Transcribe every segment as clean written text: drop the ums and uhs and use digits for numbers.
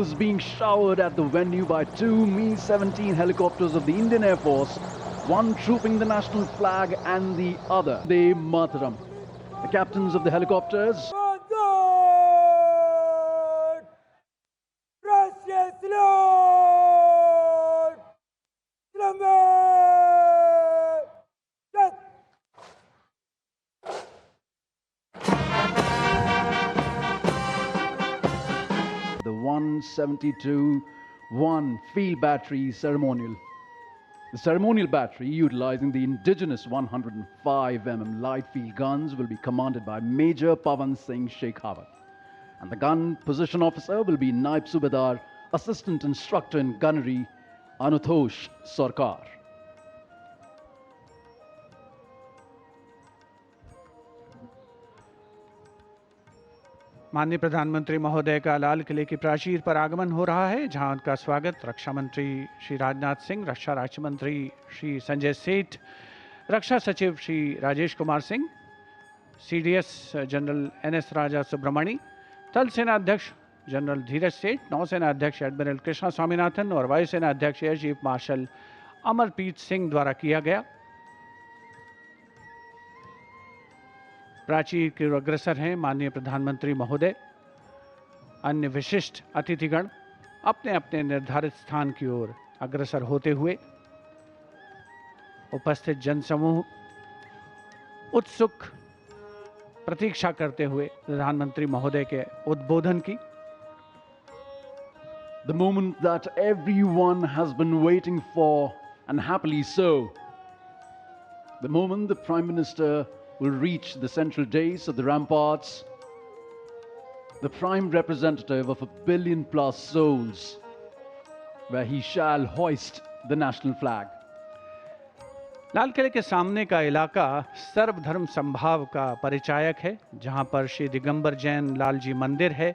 salutes being showered at the venue by two Mi-17 helicopters of the Indian Air Force, one trooping the national flag and the other the Mataram. The captains of the helicopters the 172-1 field battery ceremonial. The ceremonial battery, utilizing the indigenous 105 mm light field guns, will be commanded by Major Pavan Singh Shekhawat. And the gun position officer will be Naib Subedar, Assistant Instructor in Gunnery, Anuthosh Sarkar. माननीय प्रधानमंत्री महोदय का लाल किले की प्राचीर पर आगमन हो रहा है, जहां उनका स्वागत रक्षा मंत्री श्री राजनाथ सिंह, रक्षा राज्य मंत्री श्री संजय सेठ, रक्षा सचिव Shri Rajesh Kumar Singh, CDS general NS Raja Subramani, थल सेना अध्यक्ष जनरल धीरज सेठ, नौसेना अध्यक्ष एडमिरल कृष्णा स्वामीनाथन और वायुसेना अध्यक्ष air chief marshal Amarpreet Singh द्वारा किया गया। प्राचीर की ओर अग्रसर हैं माननीय प्रधानमंत्री महोदय। अन्य विशिष्ट अतिथिगण अपने अपने निर्धारित स्थान की ओर अग्रसर होते हुए उपस्थित जनसमूह उत्सुक प्रतीक्षा करते हुए प्रधानमंत्री महोदय के उद्बोधन की। The moment that everyone has been waiting for, and happily so. The moment the Prime Minister will reach the central dais of the ramparts, the prime representative of 1 billion plus souls, where he shall hoist the national flag. लाल किले के सामने का इलाका सर्वधर्म संभाव का परिचायक है, जहां पर श्री दिगंबर जैन लाल जी मंदिर है,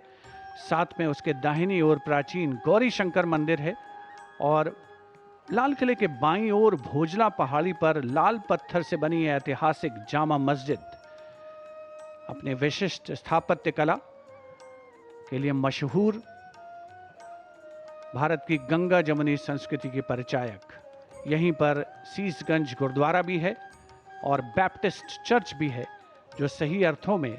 साथ में उसके दाहिनी ओर प्राचीन गौरी शंकर मंदिर है और लाल किले के बाईं ओर भोजला पहाड़ी पर लाल पत्थर से बनी ऐतिहासिक जामा मस्जिद अपने विशिष्ट स्थापत्य कला के लिए मशहूर भारत की गंगा जमुनी संस्कृति की परिचायक। यहीं पर सीसगंज गुरुद्वारा भी है और बैप्टिस्ट चर्च भी है, जो सही अर्थों में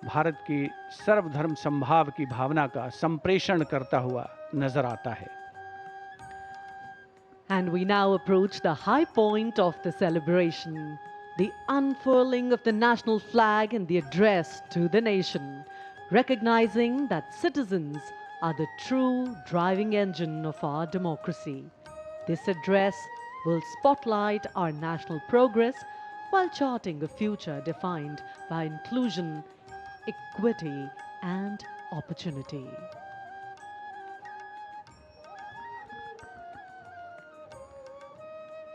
भारत की सर्वधर्म संभाव की भावना का संप्रेषण करता हुआ नजर आता है। And we now approach the high point of the celebration, the unfurling of the national flag and the address to the nation, recognizing that citizens are the true driving engine of our democracy. This address will spotlight our national progress while charting a future defined by inclusion, equity, and opportunity.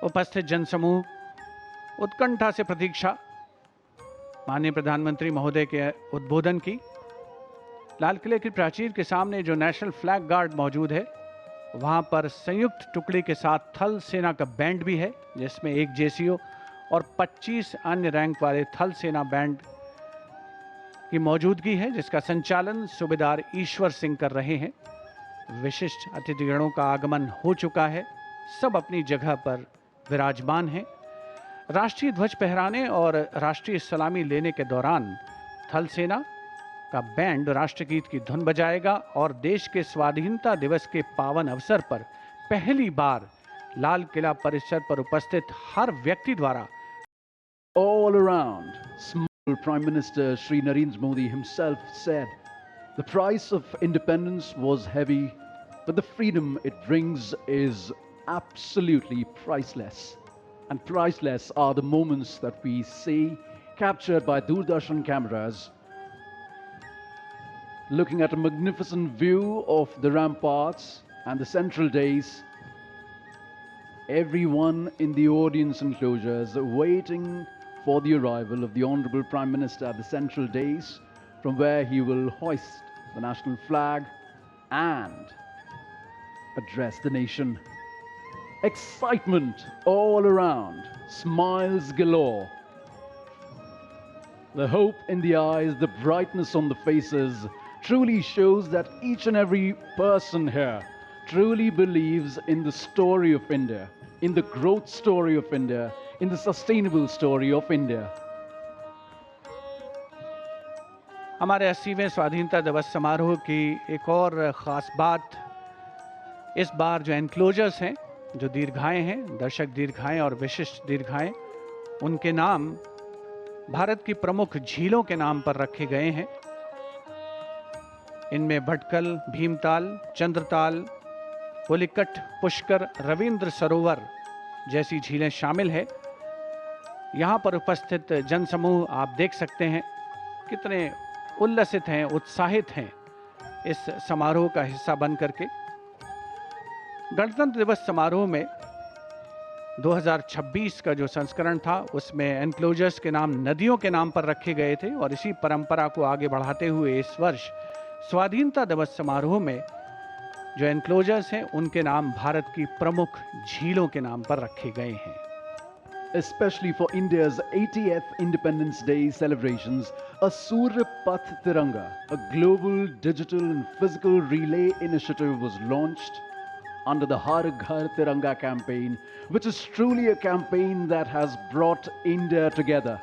उपस्थित जनसमूह उत्कंठा से प्रतीक्षा माननीय प्रधानमंत्री महोदय के उद्बोधन की। लाल किले की प्राचीर के सामने जो नेशनल फ्लैग गार्ड मौजूद है, वहां पर संयुक्त टुकड़ी के साथ थल सेना का बैंड भी है, जिसमें एक जेसीओ और 25 अन्य रैंक वाले थल सेना बैंड की मौजूदगी है, जिसका संचालन सूबेदार ईश्वर सिंह कर रहे हैं। विशिष्ट अतिथिगणों का आगमन हो चुका है, सब अपनी जगह पर विराजमान हैं। राष्ट्रीय ध्वज फहराने और राष्ट्रीय सलामी लेने के दौरान थल सेना का बैंड राष्ट्रगीत की धुन बजाएगा और देश के स्वाधीनता दिवस के पावन अवसर पर पहली बार लाल किला परिसर पर उपस्थित हर व्यक्ति द्वारा all around. Small Prime Minister Shri Narendra Modi himself said, the price of independence was heavy, but the freedom it brings is absolutely priceless. And priceless are the moments that we see captured by Doordarshan cameras, looking at a magnificent view of the ramparts and the central dais. Everyone in the audience enclosures waiting for the arrival of the Honorable Prime Minister at the central dais, from where he will hoist the national flag and address the nation. Excitement all around, smiles galore. The hope in the eyes, the brightness on the faces truly shows that each and every person here truly believes in the story of India, in the growth story of India, in the sustainable story of India. हमारे 80वें स्वाधीनता दिवस समारोह की एक और ख़ास बात इस बार जो एनक्लोजर्स हैं, जो दीर्घाएं हैं, दर्शक दीर्घाएं और विशिष्ट दीर्घाएं, उनके नाम भारत की प्रमुख झीलों के नाम पर रखे गए हैं। इनमें भटकल, भीमताल, चंद्रताल, पुलिकट, पुष्कर, रविंद्र सरोवर जैसी झीलें शामिल है। यहाँ पर उपस्थित जनसमूह आप देख सकते हैं कितने उल्लसित हैं, उत्साहित हैं इस समारोह का हिस्सा बन करके। गणतंत्र दिवस समारोह में 2026 का जो संस्करण था उसमें एनक्लोजर्स के नाम नदियों के नाम पर रखे गए थे और इसी परंपरा को आगे बढ़ाते हुए इस वर्ष स्वाधीनता दिवस समारोह में जो एनक्लोजर्स हैं उनके नाम भारत की प्रमुख झीलों के नाम पर रखे गए हैं। Especially for India's 80th Independence Day celebrations, a Surya Path Tiranga, a global digital and physical relay initiative was launched under the Har Ghar Tiranga campaign, which is truly a campaign that has brought India together.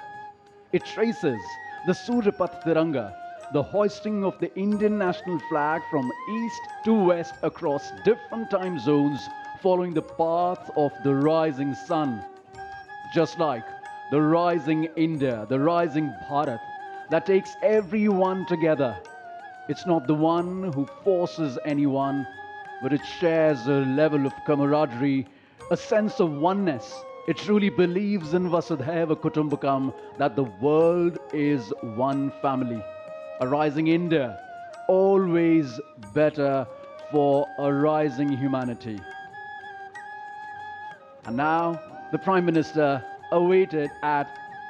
It traces the Surya Path Tiranga, the hoisting of the Indian national flag from east to west across different time zones following the path of the rising sun. Just like the rising India, the rising Bharat, that takes everyone together. It's not the one who forces anyone, but it shares a level of camaraderie, a sense of oneness. It truly believes in Vasudhaiva Kutumbakam, that the world is one family. A rising India, always better for a rising humanity. And now, the Prime Minister awaited at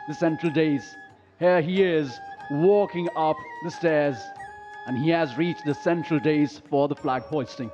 the central dais. Here he is, walking up the stairs, and he has reached the central dais for the flag hoisting.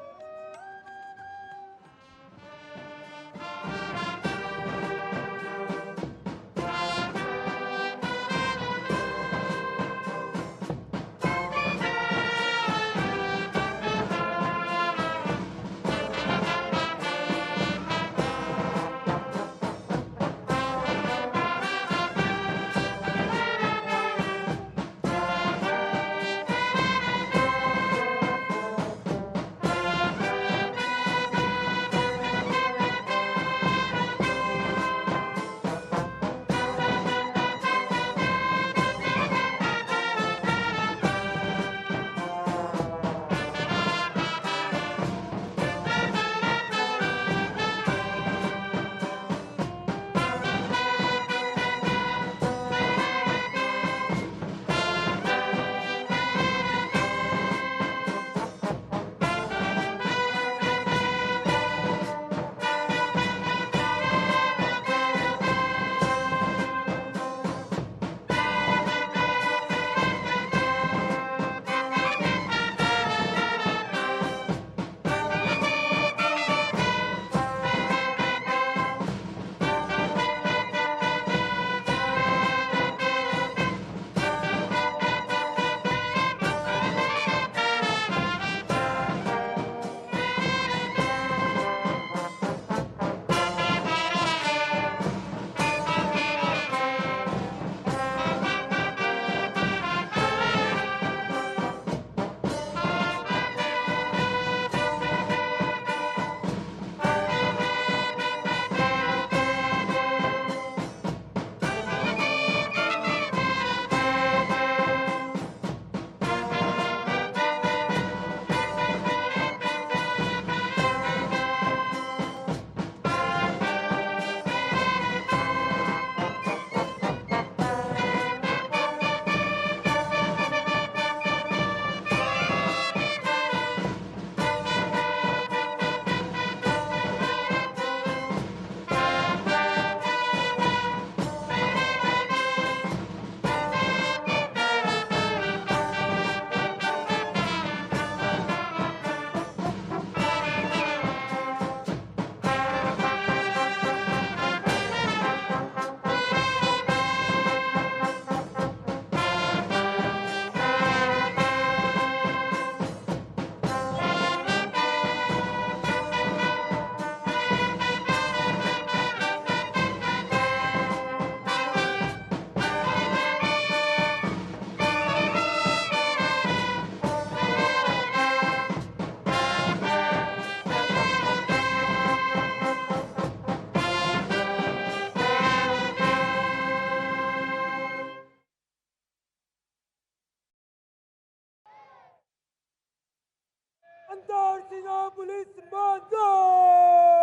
अंतर सीमा police Mangarh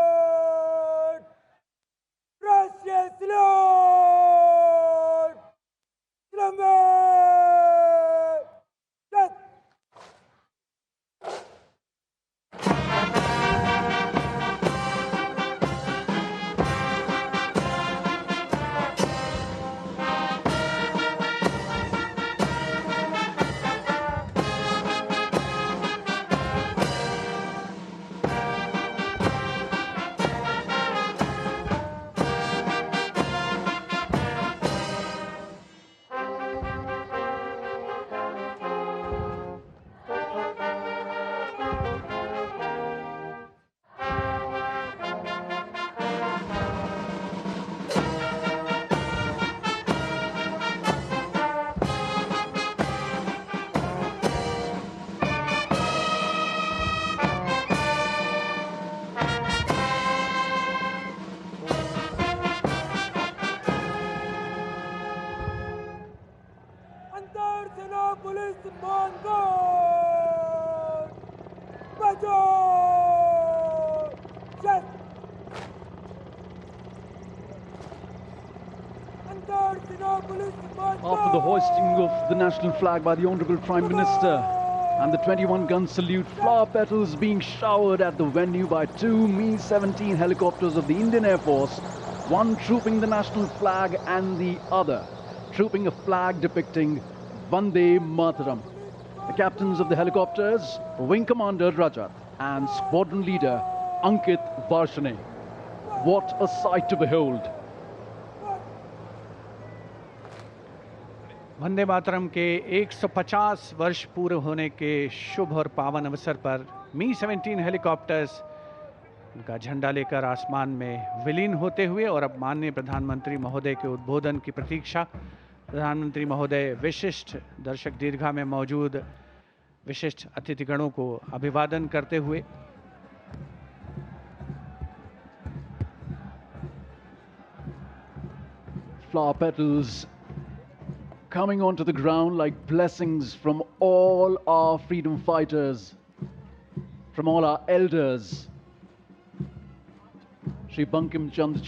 राष्ट्रीय salute अंतर सेना police Mangarh बचाओ जय अंतर सेना police After the hoisting of the national flag by the Honorable Prime Minister and the 21-gun salute, flower petals being showered at the venue by two Mi-17 helicopters of the Indian Air Force, one trooping the national flag and the other trooping a flag depicting Vande Mataram. The captains of the helicopters, Wing Commander Rajat and Squadron Leader Ankit Varshane. What a sight to behold! Vande Mataram के 150 वर्ष पूरे होने के शुभ और पावन अवसर पर मी-17 helicopters उनका झंडा लेकर आसमान में विलीन होते हुए और अब माननीय प्रधानमंत्री महोदय के उद्बोधन की प्रतीक्षा। प्रधानमंत्री महोदय विशिष्ट दर्शक दीर्घा में मौजूद विशिष्ट अतिथिगणों को अभिवादन करते हुए flower petals coming onto the ground like blessings from all our freedom fighters, from all our elders. Shri Bankim Chand